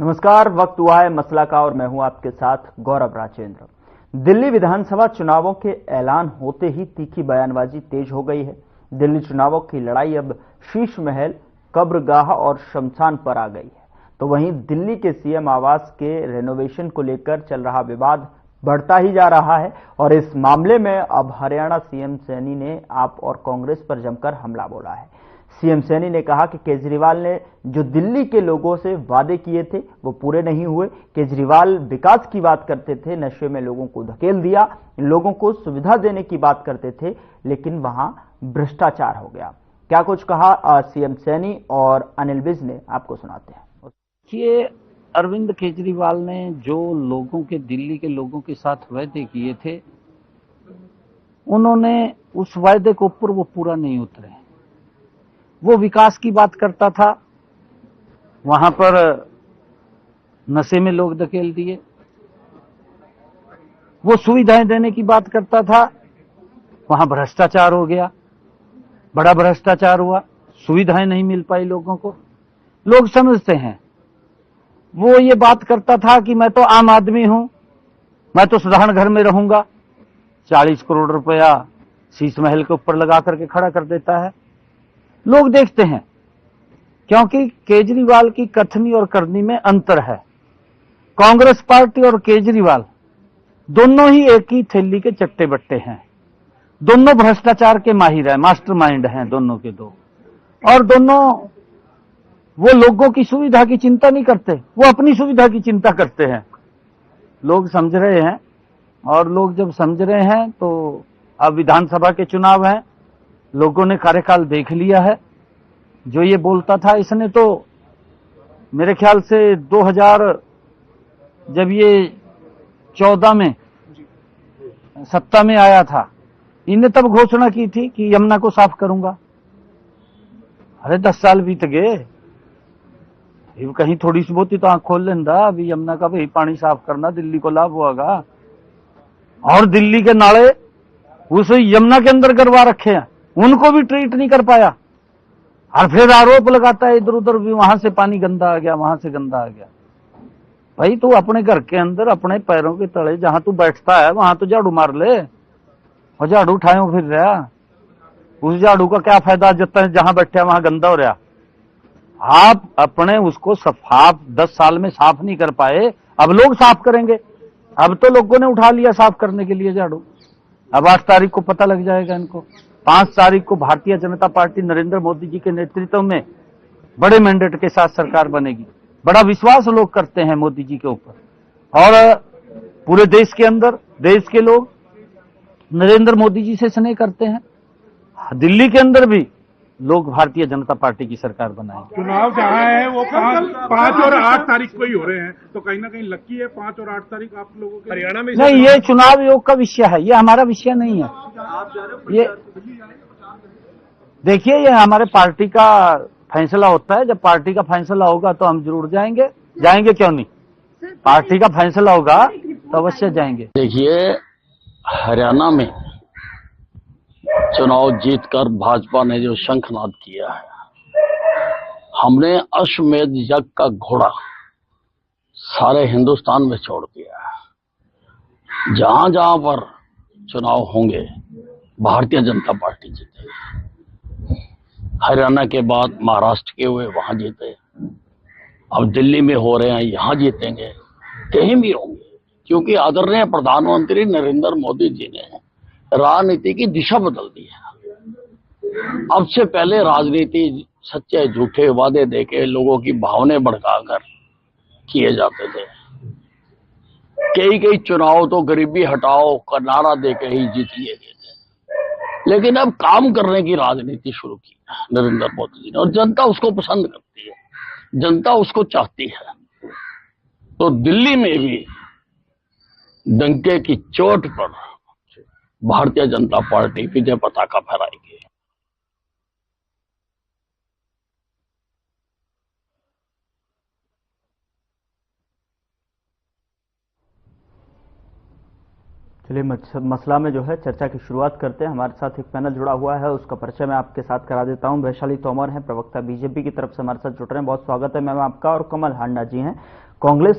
नमस्कार, वक्त हुआ है मसला का और मैं हूं आपके साथ गौरव राजेंद्र। दिल्ली विधानसभा चुनावों के ऐलान होते ही तीखी बयानबाजी तेज हो गई है। दिल्ली चुनावों की लड़ाई अब शीश महल, कब्रगाह और शमशान पर आ गई है। तो वहीं दिल्ली के सीएम आवास के रेनोवेशन को लेकर चल रहा विवाद बढ़ता ही जा रहा है और इस मामले में अब हरियाणा सीएम सैनी ने आप और कांग्रेस पर जमकर हमला बोला है। सीएम सैनी ने कहा कि केजरीवाल ने जो दिल्ली के लोगों से वादे किए थे वो पूरे नहीं हुए। केजरीवाल विकास की बात करते थे, नशे में लोगों को धकेल दिया, लोगों को सुविधा देने की बात करते थे, लेकिन वहां भ्रष्टाचार हो गया। क्या कुछ कहा सीएम सैनी और अनिल विज ने, आपको सुनाते हैं। ये अरविंद केजरीवाल ने जो लोगों के, दिल्ली के लोगों के साथ वादे किए थे, उन्होंने उस वादे के ऊपर वो पूरा नहीं उतरे। वो विकास की बात करता था, वहां पर नशे में लोग धकेल दिए। वो सुविधाएं देने की बात करता था, वहां भ्रष्टाचार हो गया, बड़ा भ्रष्टाचार हुआ, सुविधाएं नहीं मिल पाई लोगों को। लोग समझते हैं। वो ये बात करता था कि मैं तो आम आदमी हूं, मैं तो साधारण घर में रहूंगा। 40 करोड़ रुपया शीश महल के ऊपर लगा करके खड़ा कर देता है। लोग देखते हैं, क्योंकि केजरीवाल की कथनी और करनी में अंतर है। कांग्रेस पार्टी और केजरीवाल दोनों ही एक ही थैली के चट्टे बट्टे हैं। दोनों भ्रष्टाचार के माहिर हैं, मास्टरमाइंड हैं दोनों के दो। और दोनों वो लोगों की सुविधा की चिंता नहीं करते, वो अपनी सुविधा की चिंता करते हैं। लोग समझ रहे हैं, और लोग जब समझ रहे हैं तो अब विधानसभा के चुनाव हैं, लोगों ने कार्यकाल देख लिया है। जो ये बोलता था, इसने तो मेरे ख्याल से 2000 जब ये 14 में सत्ता में आया था, इन्हें तब घोषणा की थी कि यमुना को साफ करूंगा। अरे 10 साल बीत गए, कहीं थोड़ी सी बहुत ही तो आंख खोल लेंदा। अभी यमुना का भाई पानी साफ करना दिल्ली को लाभ होगा, और दिल्ली के नाले उस यमुना के अंदर करवा रखे हैं, उनको भी ट्रीट नहीं कर पाया। और फिर आरोप लगाता है इधर उधर भी, वहां से पानी गंदा आ गया, वहां से गंदा आ गया। भाई तू अपने घर के अंदर, अपने पैरों के तले जहां तू बैठता है, वहां तो झाड़ू मार ले। और झाड़ू उठाए फिर रहा, उस झाड़ू का क्या फायदा जहां बैठे वहां गंदा हो रहा। आप अपने उसको साफ 10 साल में साफ नहीं कर पाए, अब लोग साफ करेंगे। अब तो लोगों ने उठा लिया साफ करने के लिए झाड़ू। अब 8 तारीख को पता लग जाएगा इनको। 5 तारीख को भारतीय जनता पार्टी नरेंद्र मोदी जी के नेतृत्व में बड़े मैंडेट के साथ सरकार बनेगी। बड़ा विश्वास लोग करते हैं मोदी जी के ऊपर, और पूरे देश के अंदर देश के लोग नरेंद्र मोदी जी से स्नेह करते हैं। दिल्ली के अंदर भी लोग भारतीय जनता पार्टी की सरकार बनाएंगे। चुनाव जहाँ है वो 5 और 8 तारीख को ही हो रहे हैं, तो कहीं ना कहीं लकी है 5 और 8 तारीक आप लोगों के हरियाणा में। नहीं, ये चुनाव योग का विषय है, ये हमारा विषय नहीं है। ये देखिए, ये हमारे पार्टी का फैसला होता है। जब पार्टी का फैसला होगा तो हम जरूर जाएंगे। जाएंगे क्यों नहीं, पार्टी का फैसला होगा तो अवश्य जाएंगे। देखिए, हरियाणा में चुनाव जीतकर भाजपा ने जो शंखनाद किया है, हमने अश्वमेध यज्ञ का घोड़ा सारे हिंदुस्तान में छोड़ दिया है। जहां जहां पर चुनाव होंगे भारतीय जनता पार्टी जीतेगी। हरियाणा के बाद महाराष्ट्र के हुए, वहां जीते। अब दिल्ली में हो रहे हैं, यहां जीतेंगे, कहीं भी होंगे। क्योंकि आदरणीय प्रधानमंत्री नरेंद्र मोदी जी ने राजनीति की दिशा बदल दी है। अब से पहले राजनीति सच्चे झूठे वादे देके लोगों की भावनाएं भड़काकर किए जाते थे। कई चुनाव तो गरीबी हटाओ का नारा देके ही जीत लिए गए थे। लेकिन अब काम करने की राजनीति शुरू की नरेंद्र मोदी जी ने, और जनता उसको पसंद करती है, जनता उसको चाहती है। तो दिल्ली में भी डंके की चोट पर भारतीय जनता पार्टी विजय पताका फहराएगी। चलिए मसला में जो है चर्चा की शुरुआत करते हैं। हमारे साथ एक पैनल जुड़ा हुआ है, उसका परिचय मैं आपके साथ करा देता हूं। वैशाली तोमर हैं, प्रवक्ता बीजेपी की तरफ से हमारे साथ जुड़ रहे हैं, बहुत स्वागत है मैम आपका। और कमल हांडा जी हैं, कांग्रेस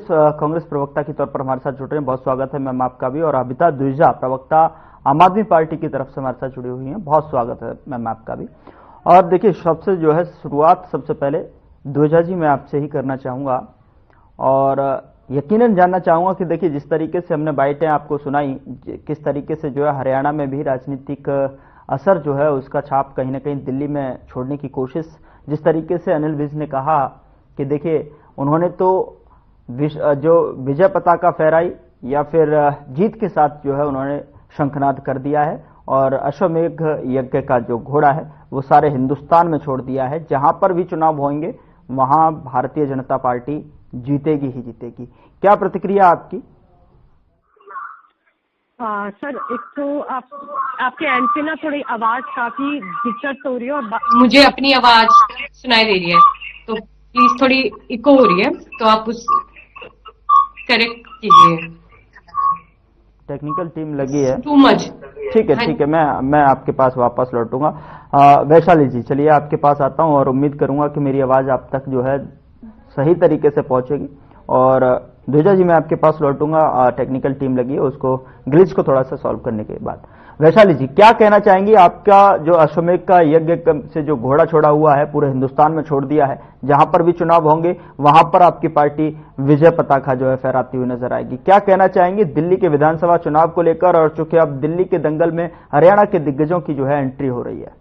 प्रवक्ता के तौर पर हमारे साथ जुड़ रहे हैं, बहुत स्वागत है मैम आपका भी। और अबिता द्विजा, प्रवक्ता आम आदमी पार्टी की तरफ से हमारे साथ जुड़ी हुई हैं, बहुत स्वागत है मैम आपका भी। और देखिए, सबसे जो है शुरुआत सबसे पहले द्विजा जी मैं आपसे ही करना चाहूंगा और यकीनन जानना चाहूंगा कि देखिए जिस तरीके से हमने बाइटें आपको सुनाई, किस तरीके से जो है हरियाणा में भी राजनीतिक असर जो है उसका छाप कहीं ना कहीं दिल्ली में छोड़ने की कोशिश, जिस तरीके से अनिल विज ने कहा कि देखिए उन्होंने तो जो विजय पताका फहराई या फिर जीत के साथ जो है उन्होंने शंखनाद कर दिया है और अश्वमेध यज्ञ का जो घोड़ा है वो सारे हिंदुस्तान में छोड़ दिया है। जहां पर भी चुनाव होंगे वहां भारतीय जनता पार्टी जीतेगी ही जीतेगी। क्या प्रतिक्रिया आपकी? सर, एक तो आपके एंड पे ना थोड़ी आवाज काफी दिक्कत हो रही है और मुझे अपनी आवाज सुनाई दे रही है, तो प्लीज थोड़ी इको हो रही है, तो आप उस करेक्ट कीजिए। टेक्निकल टीम लगी है, टू मच। ठीक है, मैं आपके पास वापस लौटूंगा। वैशाली जी, चलिए आपके पास आता हूं और उम्मीद करूंगा कि मेरी आवाज आप तक जो है सही तरीके से पहुंचेगी। और द्विजा जी मैं आपके पास लौटूंगा, टेक्निकल टीम लगी है, उसको ग्लिच को थोड़ा सा सॉल्व करने के बाद। वैशाली जी, क्या कहना चाहेंगी? आपका जो अश्वमेध का यज्ञ से जो घोड़ा छोड़ा हुआ है पूरे हिंदुस्तान में छोड़ दिया है, जहां पर भी चुनाव होंगे वहां पर आपकी पार्टी विजय पताका जो है फहराती हुई नजर आएगी। क्या कहना चाहेंगी दिल्ली के विधानसभा चुनाव को लेकर, और चूंकि अब दिल्ली के दंगल में हरियाणा के दिग्गजों की जो है एंट्री हो रही है?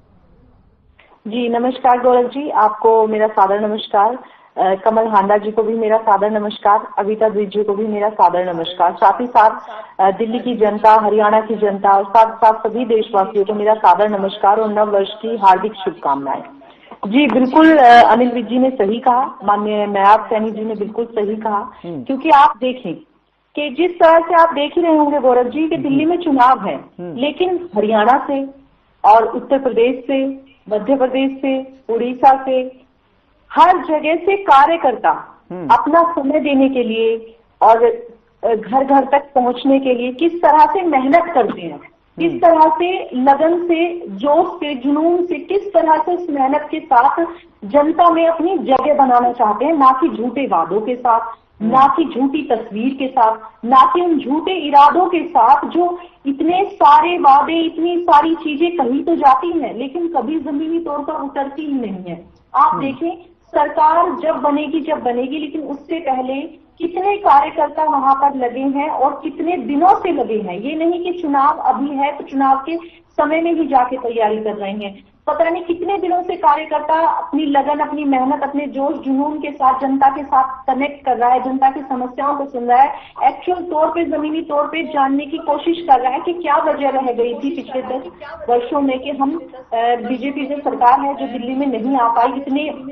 जी नमस्कार गौरव जी, आपको मेरा सादर नमस्कार। कमल हांडा जी को भी मेरा सादर नमस्कार, अबिता द्विज जी को भी मेरा सादर नमस्कार। साथ ही साथ दिल्ली की जनता, हरियाणा की जनता और साथ साथ सभी देशवासियों को मेरा सादर नमस्कार और नव वर्ष की हार्दिक शुभकामनाएं। जी बिल्कुल, अनिल विज जी ने सही कहा, माननीय नायब सैनी जी ने बिल्कुल सही कहा। क्योंकि आप देखें कि जिस तरह से आप देख ही रहे होंगे गौरव जी कि दिल्ली में चुनाव है, लेकिन हरियाणा से और उत्तर प्रदेश से, मध्य प्रदेश से, उड़ीसा से, हर जगह से कार्यकर्ता अपना समय देने के लिए और घर घर तक पहुंचने के लिए किस तरह से मेहनत करते हैं, किस तरह से लगन से, जोश से, जुनून से, किस तरह से इस मेहनत के साथ जनता में अपनी जगह बनाना चाहते हैं, ना कि झूठे वादों के साथ, ना कि झूठी तस्वीर के साथ, ना कि उन झूठे इरादों के साथ जो इतने सारे वादे, इतनी सारी चीजें कही तो जाती हैं लेकिन कभी जमीनी तौर पर उतरती ही नहीं है। आप देखें, सरकार जब बनेगी, लेकिन उससे पहले कितने कार्यकर्ता वहां पर लगे हैं और कितने दिनों से लगे हैं। ये नहीं कि चुनाव अभी है तो चुनाव के समय में ही जाके तैयारी कर रहे हैं। पता नहीं कितने दिनों से कार्यकर्ता अपनी लगन, अपनी मेहनत, अपने जोश जुनून के साथ जनता के साथ कनेक्ट कर रहा है, जनता की समस्याओं को सुन रहा है, एक्चुअल तौर पे, जमीनी तौर पे जानने की कोशिश कर रहा है कि क्या वजह रह गई थी पिछले 10 वर्षों में कि हम बीजेपी जो सरकार है जो दिल्ली में नहीं आ पाई।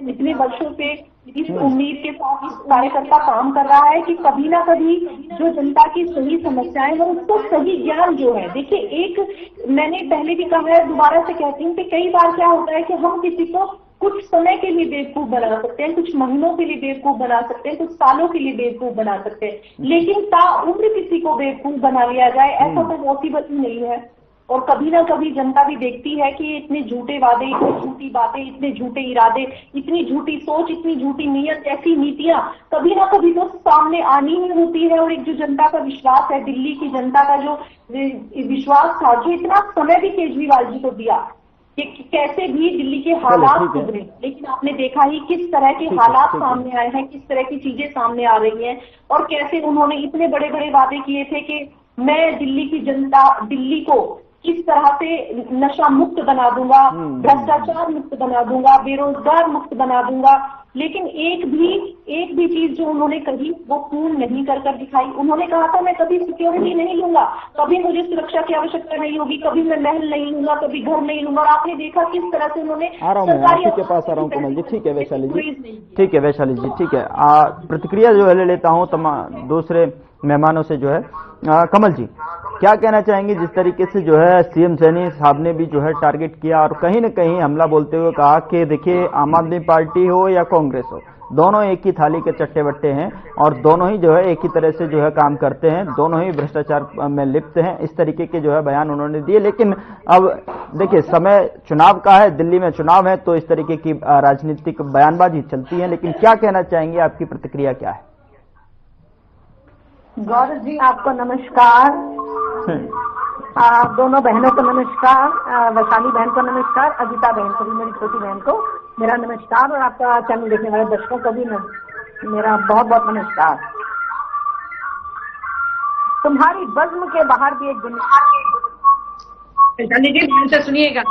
इतने वर्षों से इस उम्मीद के साथ इस कार्यकर्ता काम कर रहा है कि कभी ना कभी जो जनता की सही समस्याएं हैं उसको सही ज्ञान जो है। देखिए, एक मैंने पहले भी कहा है, दोबारा से कहती हूँ कि कई बार क्या होता है कि हम किसी को कुछ समय के लिए बेवकूफ बना सकते हैं, कुछ महीनों के लिए बेवकूफ बना सकते हैं, कुछ सालों के लिए बेवकूफ बना सकते हैं, लेकिन ताउम्र किसी को बेवकूफ बना लिया जाए ऐसा तो पॉसिबल ही नहीं है। और कभी ना कभी जनता भी देखती है कि इतने झूठे वादे, इतनी झूठी बातें, इतने झूठे इरादे, इतनी झूठी सोच, इतनी झूठी नीयत, ऐसी नीतियां कभी ना कभी तो सामने आनी ही होती है। और एक जो जनता का विश्वास है, दिल्ली की जनता का जो विश्वास था, जो इतना समय भी केजरीवाल जी को दिया कि कैसे भी दिल्ली के हालात सुधरे, लेकिन आपने देखा ही किस तरह के हालात सामने आए हैं, किस तरह की चीजें सामने आ रही हैं और कैसे उन्होंने इतने बड़े बड़े वादे किए थे कि मैं दिल्ली की जनता, दिल्ली को किस तरह से नशा मुक्त बना दूंगा, भ्रष्टाचार मुक्त बना दूंगा, बेरोजगार मुक्त बना दूंगा। लेकिन एक भी चीज जो उन्होंने कही वो पूर्ण नहीं कर दिखाई। उन्होंने कहा था मैं कभी सिक्योरिटी नहीं लूंगा, कभी मुझे सुरक्षा की आवश्यकता नहीं होगी, कभी मैं महल नहीं लूंगा, कभी घर नहीं लूंगा। और आपने देखा किस तरह से उन्होंने सरकारी के पास आ रहा हूँ कमल जी। ठीक है वैशाली जी, ठीक है वैशाली जी, ठीक है। प्रतिक्रिया जो है ले लेता हूँ तमाम दूसरे मेहमानों से जो है। कमल जी, क्या कहना चाहेंगे जिस तरीके से जो है सीएम सैनी साहब ने भी जो है टारगेट किया और कहीं न कहीं हमला बोलते हुए कहा कि देखिए आम आदमी पार्टी हो या कांग्रेस हो, दोनों एक ही थाली के चट्टे बट्टे हैं और दोनों ही जो है एक ही तरह से जो है काम करते हैं, दोनों ही भ्रष्टाचार में लिप्त हैं, इस तरीके के जो है बयान उन्होंने दिए। लेकिन अब देखिए समय चुनाव का है, दिल्ली में चुनाव है तो इस तरीके की राजनीतिक बयानबाजी चलती है, लेकिन क्या कहना चाहेंगे, आपकी प्रतिक्रिया क्या है? गौरव जी आपको नमस्कार। दोनों बहनों को नमस्कार, वैशाली बहन को नमस्कार, अजिता बहन को भी, मेरी छोटी बहन को मेरा नमस्कार, और आपका चैनल देखने वाले दर्शकों को भी मेरा बहुत बहुत नमस्कार। तुम्हारी बज़्म के बाहर भी एक दुनिया, वैशाली जी ध्यान से सुनिएगा।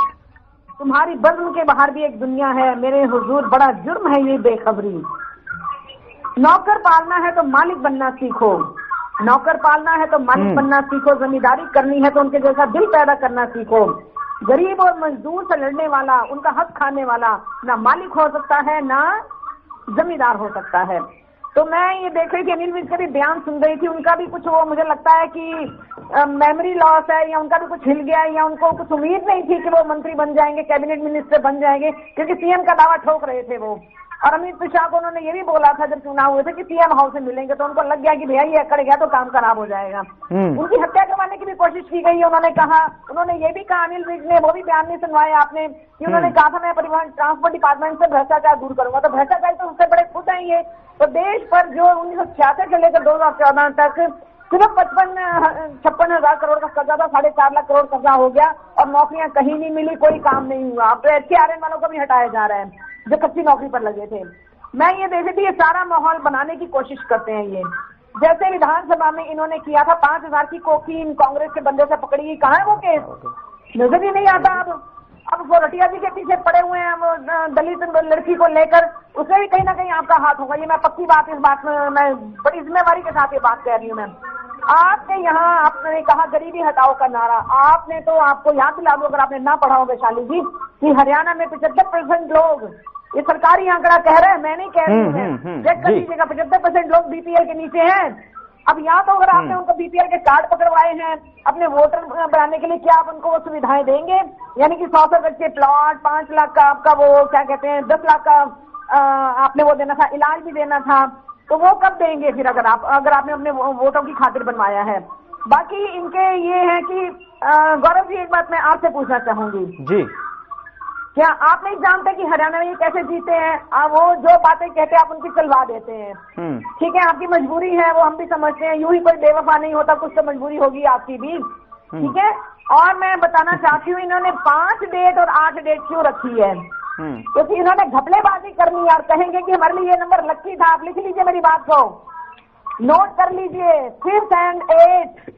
तुम्हारी बज़्म के बाहर भी एक दुनिया है, मेरे हुजूर बड़ा जुर्म है ये बेखबरी। नौकर पालना है तो मालिक बनना सीखो, नौकर पालना है तो मालिक बनना सीखो, जमींदारी करनी है तो उनके जैसा दिल पैदा करना सीखो। गरीब और मजदूर से लड़ने वाला, उनका हक खाने वाला ना मालिक हो सकता है ना जमींदार हो सकता है। तो मैं ये देख रही थी, अनिल विज का भी बयान सुन रही थी, उनका भी कुछ वो मुझे लगता है कि मेमोरी लॉस है, या उनका भी कुछ हिल गया, या उनको कुछ उम्मीद नहीं थी कि वो मंत्री बन जाएंगे, कैबिनेट मिनिस्टर बन जाएंगे, क्योंकि सीएम का दावा ठोक रहे थे वो। और अमित शाह को उन्होंने ये भी बोला था जब चुनाव हुए थे कि सीएम हाउस से मिलेंगे, तो उनको लग गया कि भैया ये अकड़ गया तो काम खराब हो जाएगा। उनकी हत्या करवाने की भी कोशिश की गई है। उन्होंने ये भी कहा, अनिल विज ने वो भी बयान नहीं सुनवाया आपने, कि उन्होंने कहा था मैं परिवहन ट्रांसपोर्ट डिपार्टमेंट से भ्रष्टाचार दूर करूंगा। तो भ्रष्टाचार तो उससे बड़े खुद हैं ये। तो देश पर जो 1966 से लेकर 2014 तक सिर्फ 56,000 करोड़ का कर्जा था, 4.5 लाख करोड़ कर्जा हो गया, और नौकरियां कहीं नहीं मिली, कोई काम नहीं हुआ। अब तो एचआरएन वालों को भी हटाया जा रहा है जो कच्ची नौकरी पर लगे थे। मैं ये देख रही थी, ये सारा माहौल बनाने की कोशिश करते हैं ये। जैसे विधानसभा में इन्होंने किया था 5,000 की कोकीन कांग्रेस के बंदे से पकड़ी गई, कहाँ है वो केस? नजर ही नहीं आता। अब वो रटिया जी के पीछे पड़े हुए हैं दलित लड़की को लेकर, उसमें भी कहीं ना कहीं आपका हाथ होगा। ये मैं पक्की बात, इस बात में मैं बड़ी जिम्मेवारी के साथ ये बात कह रही हूँ। मैं आपने यहाँ आपने कहा गरीबी हटाओ का नारा, आपने तो, आपको याद दिला दूं अगर आपने ना पढ़ा हो वैशाली जी, कि हरियाणा में 75% लोग, ये सरकारी आंकड़ा कह रहे हैं, मैं नहीं कह रही हूँ, चेक कर लीजिएगा, 75% लोग बीपीएल के नीचे हैं। अब यहाँ तो अगर आपने उनको बीपीएल के कार्ड पकड़वाए हैं अपने वोटर बनाने के लिए, क्या आप उनको वो सुविधाएं देंगे? यानी कि 100 गज के प्लॉट, 5 लाख का आपका वो क्या कहते हैं, 10 लाख का आपने वो देना था, इलाज भी देना था, तो वो कब देंगे फिर अगर आपने अपने वोटों की खातिर बनवाया है? बाकी इनके ये है कि गौरव जी एक बात मैं आपसे पूछना चाहूंगी जी, क्या आप नहीं जानते कि हरियाणा में ये कैसे जीते हैं? वो जो बातें कहते हैं आप उनकी चलवा देते हैं। ठीक है, आपकी मजबूरी है, वो हम भी समझते हैं, यूं ही कोई बेवफा नहीं होता, कुछ तो मजबूरी होगी आपकी भी, ठीक है। और मैं बताना चाहती हूँ, इन्होंने 5 डेट और 8 डेट क्यों रखी है? क्योंकि इन्होंने घपलेबाजी करनी है और कहेंगे कि हमारे लिए ये नंबर लक्की था। आप लिख लीजिए मेरी बात को, नोट कर लीजिए, 5th and 8th,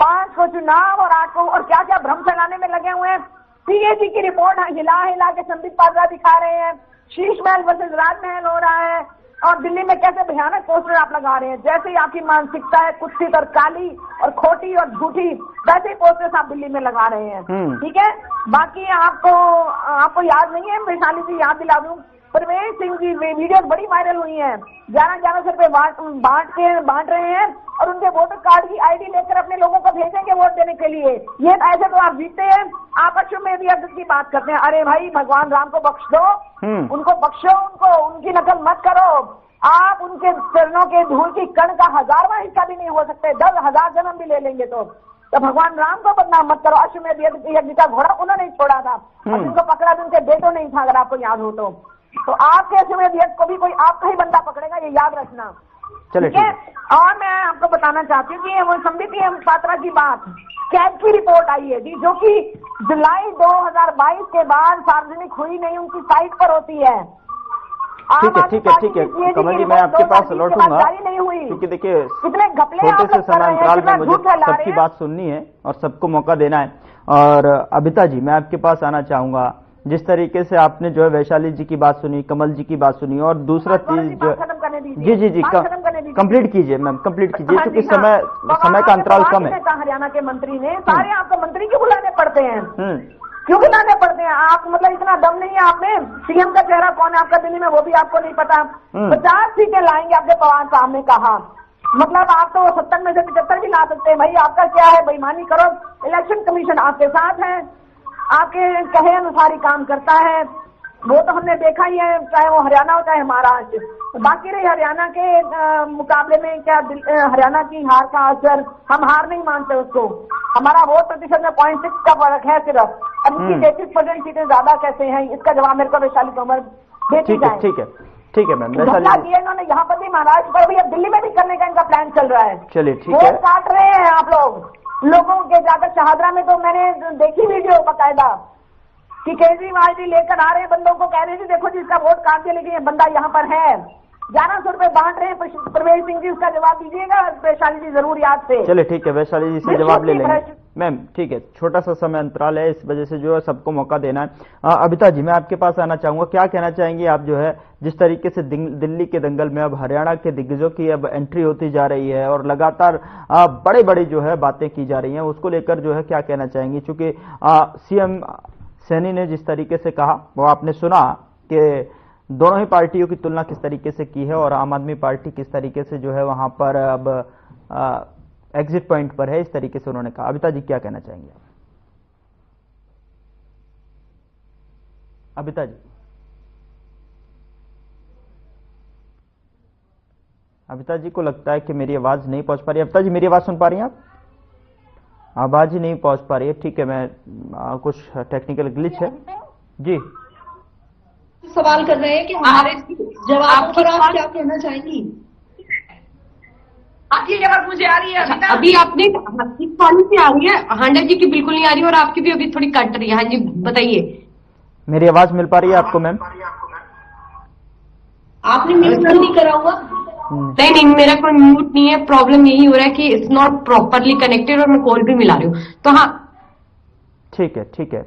5 को चुनाव और 8 को, और क्या क्या भ्रम फैलाने में लगे हुए हैं। सीएजी की रिपोर्ट हिला के संबित पात्रा दिखा रहे हैं, शीश महल वर्सेस राजमहल हो रहा है, और दिल्ली में कैसे भयानक पोस्टर आप लगा रहे हैं। जैसे ही आपकी मानसिकता है कुत्सित और काली और खोटी और झूठी, वैसे ही पोस्टर्स आप दिल्ली में लगा रहे हैं, ठीक है। बाकी आपको याद नहीं है, वैशाली जी याद दिला दूं, परवेज सिंह जी वीडियो बड़ी वायरल हुई है, 11 रुपए बांट रहे हैं, और उनके वोटर कार्ड की आईडी लेकर अपने लोगों को भेजेंगे वोट देने के लिए। ये ऐसे तो आप जीतते हैं। आप अश्वमेध यज्ञ की बात करते हैं, अरे भाई भगवान राम को बख्श दो, उनको बख्शो, उनकी नकल मत करो। आप उनके चरणों के धूल की कण का 1000वां हिस्सा भी नहीं हो सकते, 10,000 जन्म भी ले लेंगे तो भगवान राम को बदनाम मत करो। अश्वमेध यज्ञ का घोड़ा उन्होंने ही छोड़ा था, और जिनको पकड़ा भी उनके बेटों नहीं था, अगर आपको याद हो तो आपके अश्वमेध यज्ञ को भी कोई आपका ही बंदा पकड़ेगा, ये याद रखना, ठीक है। और मैं आपको बताना चाहती हूँ कि वो संबित पात्रा की बात, कैग की रिपोर्ट आई है जी, जो कि जुलाई 2022 के बाद सार्वजनिक हुई नहीं, उनकी साइट पर होती है। ठीक है कमल जी, मैं आपके पास लौटूंगा, क्योंकि देखिए कितने घपले छोटे से समय अंतराल में मुझे सबकी बात सुननी है और सबको मौका देना है। और अबिता जी, मैं आपके पास आना चाहूंगा। जिस तरीके से आपने जो है वैशाली जी की बात सुनी, कमल जी की बात सुनी, और दूसरा चीज जी कंप्लीट कीजिए मैम, कंप्लीट कीजिए, क्योंकि समय का अंतराल कम है। हरियाणा के मंत्री ने सारे आपको मंत्री क्यों बुलाने पड़ते हैं? क्यों बुलाने पड़ते हैं? आप मतलब इतना दम नहीं है आप में? सीएम का चेहरा कौन है आपका दिल्ली में, वो भी आपको नहीं पता। 50 सीटें लाएंगे आपके पवार साहब ने कहा, मतलब आप तो 70 में से 75 भी ला सकते हैं। भाई आपका क्या है, बेईमानी करो। इलेक्शन कमीशन आपके साथ है, आपके कहे अनुसार ही काम करता है, वो तो हमने देखा ही है, चाहे वो हरियाणा हो चाहे महाराष्ट्र। बाकी रही हरियाणा के मुकाबले में क्या हरियाणा की हार का असर, हम हार नहीं मानते उसको। हमारा वोट प्रतिशत में 0.6 का फर्क है सिर्फ, अब इसकी 33% सीटें ज्यादा कैसे हैं, इसका जवाब मेरे को वैशाली तोमर देती जाए। ठीक है ठीक है मैम, धंधा किया इन्होंने यहाँ पर भी, महाराष्ट्र पर भी, अब दिल्ली में भी करने का इनका प्लान चल रहा है। चलिए ठीक है। वोट काट रहे हैं आप लोगों के जाकर शाहदरा में, तो मैंने देखी वीडियो बकायदा कि केजरीवाल जी लेकर आ रहे हैं बंदों को, कह रहे थे देखो जी इसका वोट काट दिया, लेकिन ये बंदा यहाँ पर है। 1100 रुपए बांट रहे हैं। प्रवेश सिंह जी उसका जवाब दीजिएगा, वैशाली जी जरूर याद से। चलिए ठीक है, वैशाली जी से जवाब ले लेंगे मैम। ठीक है, छोटा सा समय अंतराल है, इस वजह से जो है सबको मौका देना है। अबिता जी, मैं आपके पास आना चाहूंगा, क्या कहना चाहेंगे आप जो है जिस तरीके से दिल्ली के दंगल में अब हरियाणा के दिग्गजों की अब एंट्री होती जा रही है और लगातार बड़े बड़े जो है बातें की जा रही हैं, उसको लेकर जो है क्या कहना चाहेंगी? चूंकि सीएम सैनी ने जिस तरीके से कहा वो आपने सुना कि दोनों ही पार्टियों की तुलना किस तरीके से की है और आम आदमी पार्टी किस तरीके से जो है वहां पर अब एग्जिट पॉइंट पर है, इस तरीके से उन्होंने कहा। अबिता जी क्या कहना चाहेंगे आप? अबिता जी, अबिता जी को लगता है कि मेरी आवाज नहीं पहुंच पा रही। अबिता जी मेरी आवाज सुन पा रही हैं आप? आवाज ही नहीं पहुंच पा रही है। ठीक है, मैं कुछ टेक्निकल ग्लिच है जी। सवाल कर रहे हैं कि हमारे जवाब पर आप क्या कहना चाहेंगी? आपकी जवाब मुझे आ रही है अभी आपने पानी से आ रही है, हांडा जी की बिल्कुल नहीं आ रही है और आपकी भी अभी थोड़ी कट रही है। हाँ जी बताइए। मेरी आवाज मिल पा रही है आपको मैम? आपने म्यूट नहीं करा हुआ? नहीं, मेरा कोई म्यूट नहीं है। प्रॉब्लम यही हो रहा है कि इट्स नॉट प्रॉपरली कनेक्टेड और मैं कॉल भी मिला रही हूँ, तो हाँ ठीक है ठीक है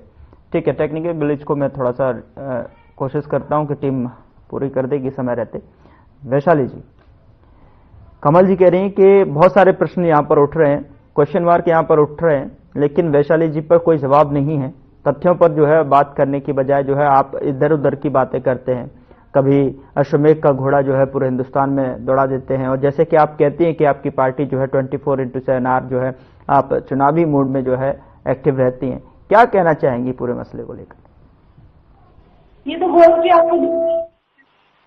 ठीक है। टेक्निकल ग्लिच को मैं थोड़ा सा कोशिश करता हूं कि टीम पूरी कर देगी समय रहते। वैशाली जी, कमल जी कह रही हैं कि बहुत सारे प्रश्न यहां पर उठ रहे हैं, क्वेश्चन मार्क यहां पर उठ रहे हैं, लेकिन वैशाली जी पर कोई जवाब नहीं है। तथ्यों पर जो है बात करने की बजाय जो है आप इधर उधर की बातें करते हैं। कभी अश्वमेध का घोड़ा जो है पूरे हिंदुस्तान में दौड़ा देते हैं, और जैसे कि आप कहती हैं कि आपकी पार्टी जो है 24/7 आवर जो है आप चुनावी मूड में जो है एक्टिव रहती हैं, क्या कहना चाहेंगी पूरे मसले को लेकर? ये तो बहुत कि आपको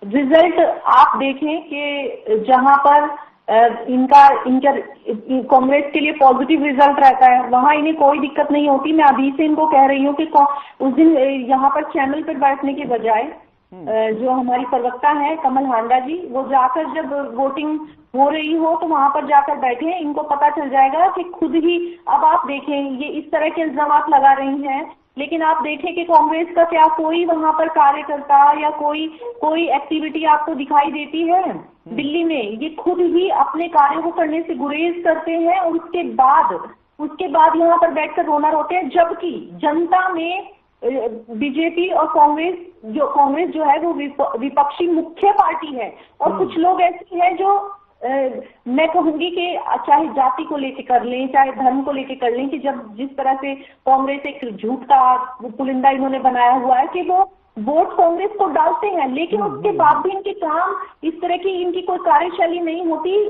रिजल्ट आप देखें कि जहां पर इनका कांग्रेस के लिए पॉजिटिव रिजल्ट रहता है वहां इन्हें कोई दिक्कत नहीं होती। मैं अभी से इनको कह रही हूँ कि उस दिन यहाँ पर चैनल पर बैठने के बजाय जो हमारी प्रवक्ता है कमल हांडा जी, वो जाकर जब वोटिंग हो रही हो तो वहां पर जाकर बैठे, इनको पता चल जाएगा कि खुद ही। अब आप देखें ये इस तरह के इल्जामात लगा रही हैं, लेकिन आप देखें कि कांग्रेस का क्या कोई वहां पर कार्यकर्ता या कोई एक्टिविटी आपको दिखाई देती है दिल्ली में? ये खुद ही अपने कार्यों को करने से गुरेज करते हैं और उसके बाद यहाँ पर बैठकर रोना रोते हैं, जबकि जनता में बीजेपी और कांग्रेस जो है वो विपक्षी मुख्य पार्टी है। और कुछ लोग ऐसे हैं जो मैं कहूंगी कि चाहे जाति को लेकर कर लें, चाहे धर्म को लेकर कर लें, कि जब जिस तरह से कांग्रेस एक झूठ का पुलिंदा इन्होंने बनाया हुआ है कि वो वोट कांग्रेस को डालते हैं, लेकिन उसके बाद भी इनके काम इस तरह की इनकी कोई कार्यशैली नहीं होती,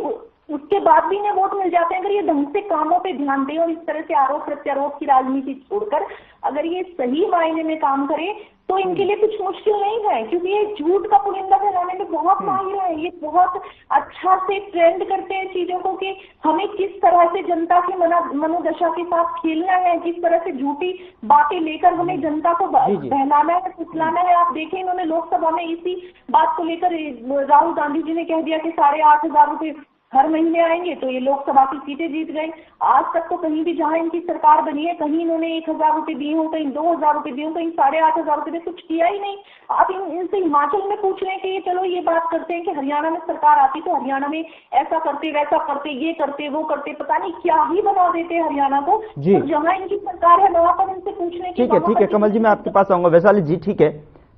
उसके बाद भी इन्हें वोट मिल जाते हैं। अगर ये ढंग से कामों पे ध्यान दें और इस तरह से आरोप प्रत्यारोप की राजनीति छोड़कर अगर ये सही मायने में काम करें तो इनके लिए कुछ मुश्किल नहीं है, क्योंकि ये झूठ का पुलिंदा फैलाने में बहुत माहिर है। ये बहुत अच्छा से ट्रेंड करते हैं चीजों को कि हमें किस तरह से जनता की मनोदशा के साथ खेलना है, किस तरह से झूठी बातें लेकर हमें जनता को बहलाना है, फुसलाना है। आप देखें इन्होंने लोकसभा में इसी बात को लेकर राहुल गांधी जी ने कह दिया कि 8,500 रुपए हर महीने आएंगे, तो ये लोकसभा की सीटें जीत गए। आज तक तो कहीं भी जहां इनकी सरकार बनी है कहीं इन्होंने 1,000 रुपए दिए हो, कहीं 2,000 रुपए दिए हो, कहीं 8,500 रुपए कुछ किया ही नहीं। आप इनसे हिमाचल में पूछ रहे हैं कि चलो ये बात करते हैं कि हरियाणा में सरकार आती तो हरियाणा में ऐसा करते वैसा करते, ये करते वो करते, पता नहीं क्या ही बना देते हरियाणा को। तो जहाँ इनकी सरकार है वहां पर इनसे पूछने की। ठीक है कमल जी, मैं आपके पास आऊंगा। वैशाली जी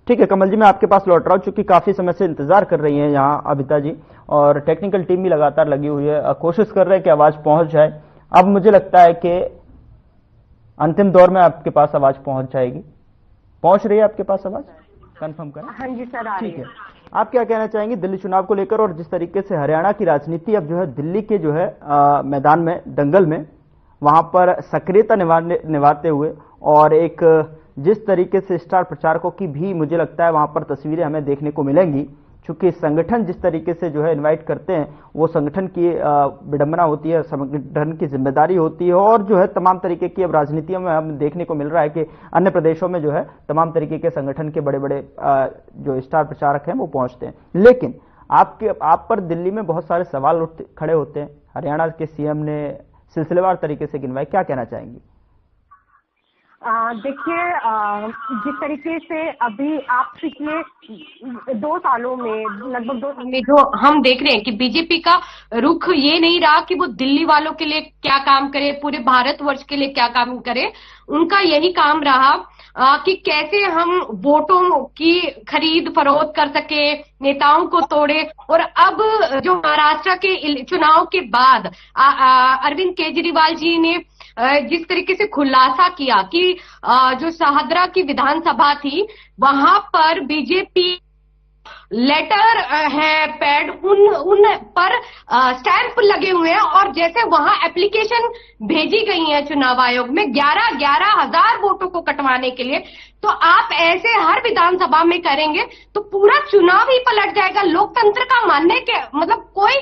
ठीक है कमल जी, मैं आपके पास लौट रहा हूं, चूंकि काफी समय से इंतजार कर रही हैं यहाँ अबिता जी, और टेक्निकल टीम भी लगातार लगी हुई है, कोशिश कर रहे हैं कि आवाज पहुंच जाए। अब मुझे लगता है कि अंतिम दौर में आपके पास आवाज पहुंच जाएगी। पहुंच रही है आपके पास आवाज? कंफर्म करें। हाँ जी सर, आ रही है। ठीक है, आप क्या कहना चाहेंगे दिल्ली चुनाव को लेकर, और जिस तरीके से हरियाणा की राजनीति अब जो है दिल्ली के जो है मैदान में, दंगल में, वहां पर सक्रियता निभाते हुए, और एक जिस तरीके से स्टार प्रचारकों की भी मुझे लगता है वहां पर तस्वीरें हमें देखने को मिलेंगी, चूंकि संगठन जिस तरीके से जो है इनवाइट करते हैं वो संगठन की विडंबना होती है, संगठन की जिम्मेदारी होती है, और जो है तमाम तरीके की अब राजनीतियों में हम देखने को मिल रहा है कि अन्य प्रदेशों में जो है तमाम तरीके के संगठन के बड़े बड़े जो स्टार प्रचारक हैं वो पहुंचते हैं। लेकिन आप पर दिल्ली में बहुत सारे सवाल खड़े होते हैं। हरियाणा के सीएम ने सिलसिलेवार तरीके से गिनवाई, क्या कहना चाहेंगी? देखिए, जिस तरीके से अभी आप पिछले 2 सालों में लगभग 2 साल में जो हम देख रहे हैं कि बीजेपी का रुख ये नहीं रहा कि वो दिल्ली वालों के लिए क्या काम करे, पूरे भारतवर्ष के लिए क्या काम करे। उनका यही काम रहा कि कैसे हम वोटों की खरीद फरोख्त कर सके, नेताओं को तोड़े। और अब जो महाराष्ट्र के चुनाव के बाद अरविंद केजरीवाल जी ने जिस तरीके से खुलासा किया कि जो शाहदरा की विधानसभा थी वहां पर बीजेपी लेटर है पैड, उन पर स्टैंप लगे हुए हैं, और जैसे वहां एप्लीकेशन भेजी गई है चुनाव आयोग में 11 हजार वोटों को कटवाने के लिए। तो आप ऐसे हर विधानसभा में करेंगे तो पूरा चुनाव ही पलट जाएगा। लोकतंत्र का मानने के मतलब कोई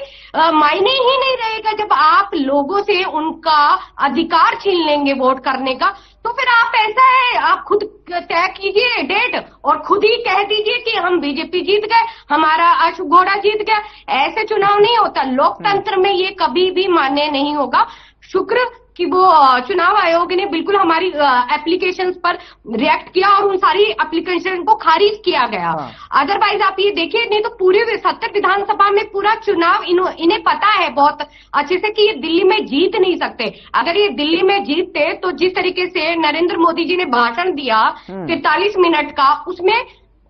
मायने ही नहीं रहेगा जब आप लोगों से उनका अधिकार छीन लेंगे वोट करने का। तो फिर आप ऐसा है, आप खुद तय कीजिए डेट और खुद ही कह दीजिए कि हम बीजेपी जीत गए, हमारा अशोक घोड़ा जीत गया। ऐसे चुनाव नहीं होता। लोकतंत्र में ये कभी भी मान्य नहीं होगा। शुक्र कि वो चुनाव आयोग ने बिल्कुल हमारी एप्लीकेशंस पर रिएक्ट किया और उन सारी एप्लीकेशन को खारिज किया गया। अदरवाइज आप ये देखिए, नहीं तो पूरे 70 विधानसभा में पूरा चुनाव इन्हें पता है बहुत अच्छे से कि ये दिल्ली में जीत नहीं सकते। अगर ये दिल्ली में जीतते तो जिस तरीके से नरेंद्र मोदी जी ने भाषण दिया 43 मिनट का, उसमें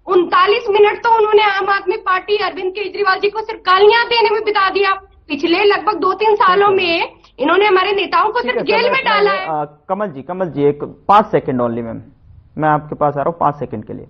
39 मिनट तो उन्होंने आम आदमी पार्टी अरविंद केजरीवाल जी को सिर्फ गालियां देने में बिता दिया। पिछले लगभग 2-3 सालों में इन्होंने हमारे नेताओं को सिर्फ जेल में डाला है। कमल जी एक 5 सेकंड ओनली मैम, मैं आपके पास आ रहा हूँ 5 सेकंड के लिए,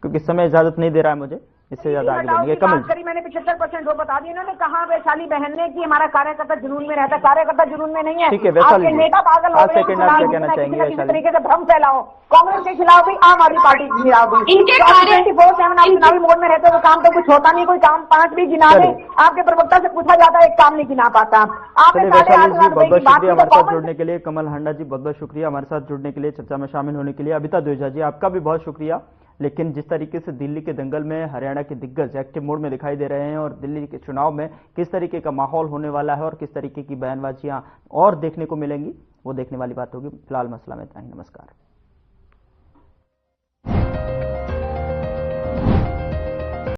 क्योंकि समय इजाजत नहीं दे रहा है मुझे, इससे ज्यादा आगे बढ़ेंगे। कमल जी, मैंने 75% वो बता दिया ना, कहा वैशाली बहन ने कि हमारा कार्यकर्ता जुनून में रहता है। कार्यकर्ता जुनून में नहीं है। ठीक है वैशाली, नेता पागल हो 5 सेकंड आप क्या कहना चाहेंगे किसी तरीके से भ्रम फैलाओ, कांग्रेस के खिलाफ भी, आम आदमी पार्टी के खिलाफ भी। इनके 24/7 आप चुनावी मोड में रहते हो, काम तो कुछ होता नहीं, कोई काम 5 भी गिना दे, आपके प्रवक्ता से पूछा जाता है, एक काम नहीं गिना पाता। आपने 8.5 बहुत बहुत शुक्रिया हमारे साथ जुड़ने के लिए। कमल हांडा जी बहुत बहुत शुक्रिया हमारे साथ जुड़ने के लिए, चर्चा में शामिल होने के लिए। अबिता द्विजा जी आपका भी बहुत शुक्रिया। लेकिन जिस तरीके से दिल्ली के दंगल में हरियाणा के दिग्गज एक्टिव मोड में दिखाई दे रहे हैं और दिल्ली के चुनाव में किस तरीके का माहौल होने वाला है और किस तरीके की बयानबाजियां और देखने को मिलेंगी, वो देखने वाली बात होगी। फिलहाल मसला में इतना ही। नमस्कार।